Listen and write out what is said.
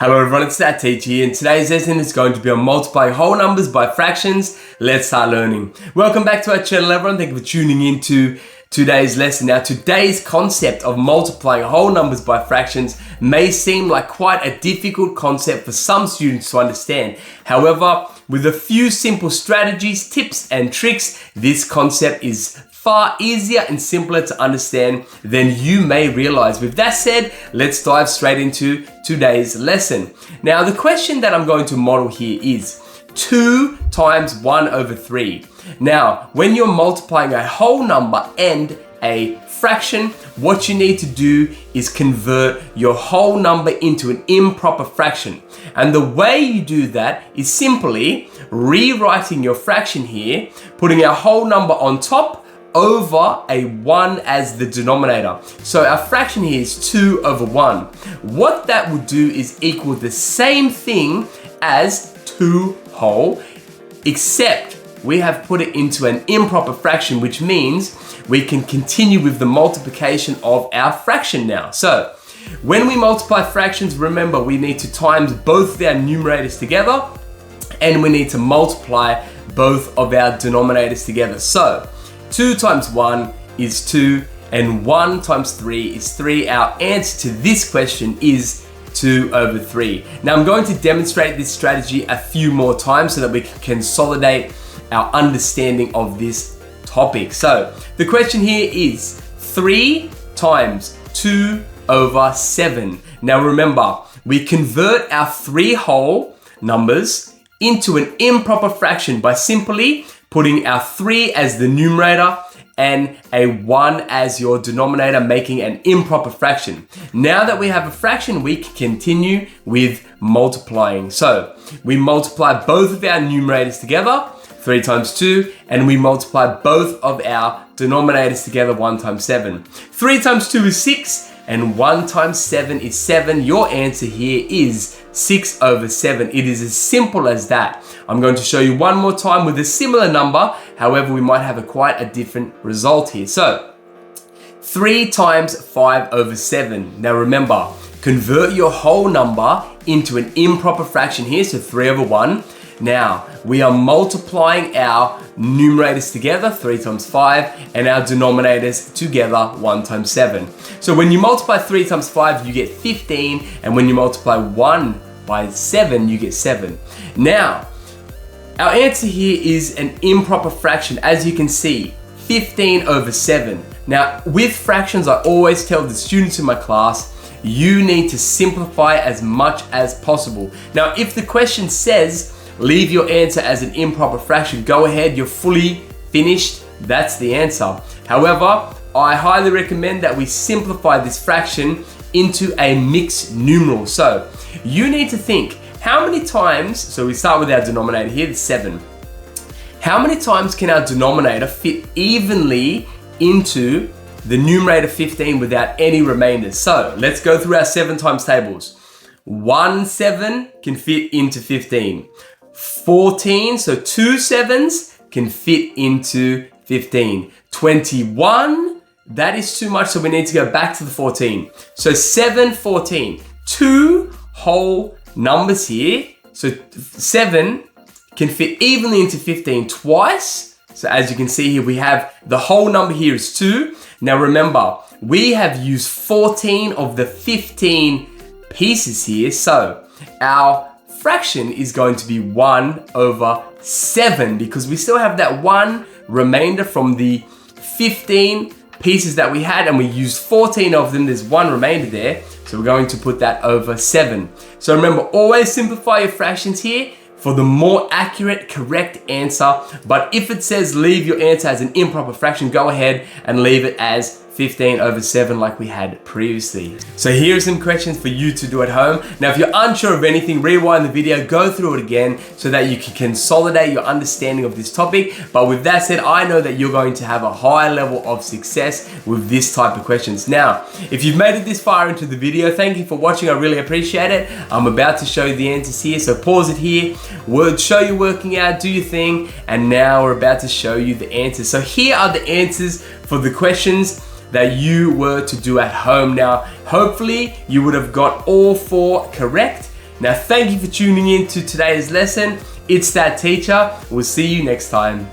Hello everyone, it's That Teacher here, and today's lesson is going to be on multiplying whole numbers by fractions. Let's start learning. Welcome back to our channel everyone, thank you for tuning in to today's lesson. Now today's concept of multiplying whole numbers by fractions may seem like quite a difficult concept for some students to understand. However, with a few simple strategies, tips and tricks, this concept is far easier and simpler to understand than you may realize. With that said, let's dive straight into today's lesson. Now, the question that I'm going to model here is 2 times 1 over 3. Now, when you're multiplying a whole number and a fraction, what you need to do is convert your whole number into an improper fraction. And the way you do that is simply rewriting your fraction here, putting our whole number on top over a 1 as the denominator. So our fraction here is 2 over 1. What that would do is equal the same thing as 2 whole, except we have put it into an improper fraction, which means we can continue with the multiplication of our fraction now. So when we multiply fractions, remember we need to times both of our numerators together and we need to multiply both of our denominators together. So 2 times 1 is 2 and 1 times 3 is 3. Our answer to this question is 2 over 3. Now I'm going to demonstrate this strategy a few more times so that we can consolidate our understanding of this topic. So the question here is 3 times 2 over 7. Now remember, we convert our 3 whole numbers into an improper fraction by simply putting our 3 as the numerator and a 1 as your denominator, making an improper fraction. Now that we have a fraction, we can continue with multiplying. So we multiply both of our numerators together, 3 times 2, and we multiply both of our denominators together, 1 times 7. 3 times 2 is 6, and 1 times 7 is 7. Your answer here is 6 over 7. It is as simple as that. I'm going to show you one more time with a similar number. However, we might have quite a different result here. So 3 times 5 over 7. Now remember, convert your whole number into an improper fraction here. So 3 over 1. Now, we are multiplying our numerators together, 3 times 5, and our denominators together, 1 times 7. So when you multiply 3 times 5, you get 15, and when you multiply 1 by 7, you get 7. Now, our answer here is an improper fraction, as you can see, 15 over 7. Now, with fractions, I always tell the students in my class, you need to simplify as much as possible. Now, if the question says, leave your answer as an improper fraction, go ahead, you're fully finished, that's the answer. However, I highly recommend that we simplify this fraction into a mixed numeral. So you need to think, how many times, so we start with our denominator here, the 7. How many times can our denominator fit evenly into the numerator 15 without any remainders? So let's go through our 7 times tables. 1 7 can fit into 15. 14, so 2 7s can fit into 15. 21, that is too much, so we need to go back to the 14. So 7, 14, 2 whole numbers here. So 7 can fit evenly into 15 twice. So as you can see here, we have the whole number here is 2. Now remember, we have used 14 of the 15 pieces here. So our fraction is going to be 1 over 7 because we still have that 1 remainder from the 15 pieces that we had, and we used 14 of them. There's 1 remainder there, so we're going to put that over 7. So remember, always simplify your fractions here for the more accurate, correct answer. But if it says leave your answer as an improper fraction, go ahead and leave it as 15 over 7 like we had previously. So here are some questions for you to do at home. Now, if you're unsure of anything, rewind the video, go through it again so that you can consolidate your understanding of this topic. But with that said, I know that you're going to have a high level of success with this type of questions. Now, if you've made it this far into the video, thank you for watching. I really appreciate it. I'm about to show you the answers here. So pause it here, show you working out, do your thing. And now we're about to show you the answers. So here are the answers for the questions that you were to do at home. Now, hopefully you would have got all 4 correct. Now, thank you for tuning in to today's lesson. It's that teacher. We'll see you next time.